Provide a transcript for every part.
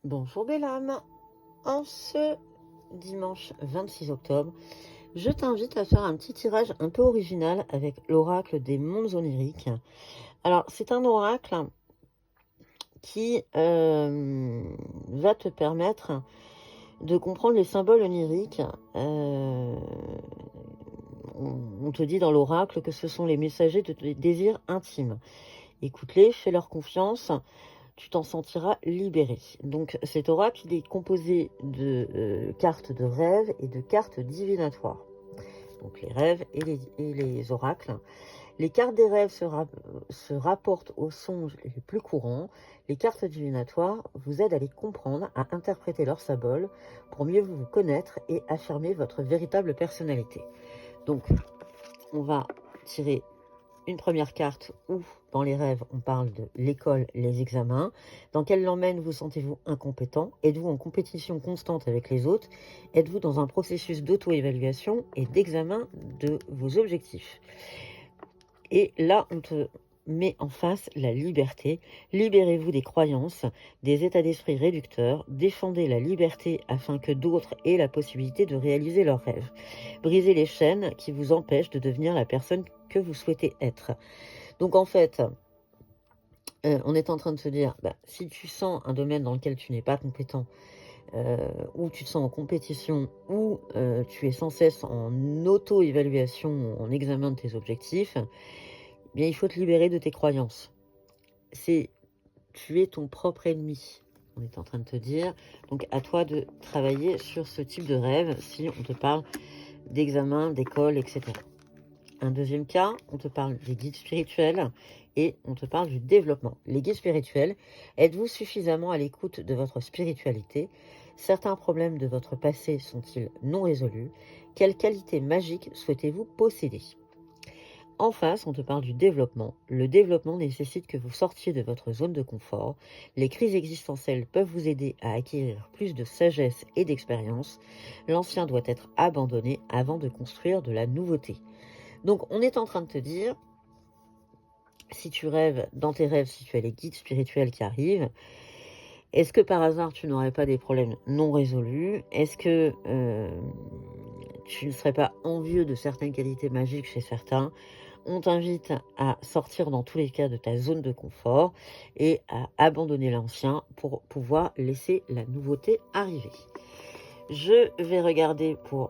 Bonjour belle âme, en ce dimanche 26 octobre, je t'invite à faire un petit tirage un peu original avec l'oracle des mondes oniriques. Alors c'est un oracle qui va te permettre de comprendre les symboles oniriques. On te dit dans l'oracle que ce sont les messagers de tes désirs intimes. Écoute-les, fais-leur confiance. Tu t'en sentiras libéré. Donc cet oracle, il est composé de cartes de rêves et de cartes divinatoires. Donc les rêves et les oracles. Les cartes des rêves se rapportent aux songes les plus courants. Les cartes divinatoires vous aident à les comprendre, à interpréter leurs symboles pour mieux vous connaître et affirmer votre véritable personnalité. Donc on va tirer une première carte où, dans les rêves, on parle de l'école, les examens. Dans quel domaine vous sentez-vous incompétent? Êtes-vous en compétition constante avec les autres? Êtes-vous dans un processus d'auto-évaluation et d'examen de vos objectifs? Et là, on te met en face la liberté. Libérez-vous des croyances, des états d'esprit réducteurs. Défendez la liberté afin que d'autres aient la possibilité de réaliser leurs rêves. Brisez les chaînes qui vous empêchent de devenir la personne que vous souhaitez être. Donc en fait, on est en train de se dire, si tu sens un domaine dans lequel tu n'es pas compétent, ou tu te sens en compétition, ou tu es sans cesse en auto-évaluation, en examen de tes objectifs, bien il faut te libérer de tes croyances. Tu es ton propre ennemi, on est en train de te dire. Donc à toi de travailler sur ce type de rêve si on te parle d'examen, d'école, etc. Un deuxième cas, on te parle des guides spirituels et on te parle du développement. Les guides spirituels, êtes-vous suffisamment à l'écoute de votre spiritualité? Certains problèmes de votre passé sont-ils non résolus? Quelles qualités magiques souhaitez-vous posséder? En face, on te parle du développement. Le développement nécessite que vous sortiez de votre zone de confort. Les crises existentielles peuvent vous aider à acquérir plus de sagesse et d'expérience. L'ancien doit être abandonné avant de construire de la nouveauté. Donc, on est en train de te dire, si tu rêves, dans tes rêves, si tu as les guides spirituels qui arrivent, est-ce que par hasard, tu n'aurais pas des problèmes non résolus? Est-ce que tu ne serais pas envieux de certaines qualités magiques chez certains? On t'invite à sortir dans tous les cas de ta zone de confort et à abandonner l'ancien pour pouvoir laisser la nouveauté arriver. Je vais regarder pour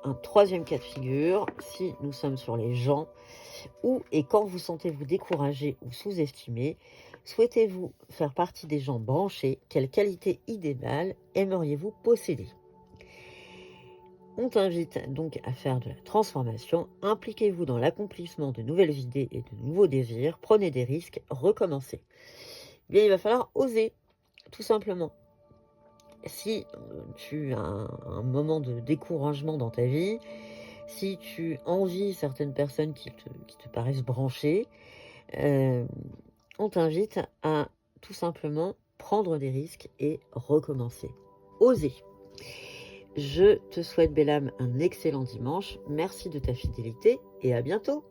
un troisième cas de figure, si nous sommes sur les gens, où et quand vous sentez-vous découragé ou sous-estimé, souhaitez-vous faire partie des gens branchés? Quelle qualité idéale aimeriez-vous posséder? On t'invite donc à faire de la transformation. Impliquez-vous dans l'accomplissement de nouvelles idées et de nouveaux désirs. Prenez des risques, recommencez. Bien, il va falloir oser, tout simplement. Si tu as un moment de découragement dans ta vie, si tu envies certaines personnes qui te paraissent branchées, on t'invite à tout simplement prendre des risques et recommencer. Oser. Je te souhaite, belle âme, un excellent dimanche. Merci de ta fidélité et à bientôt.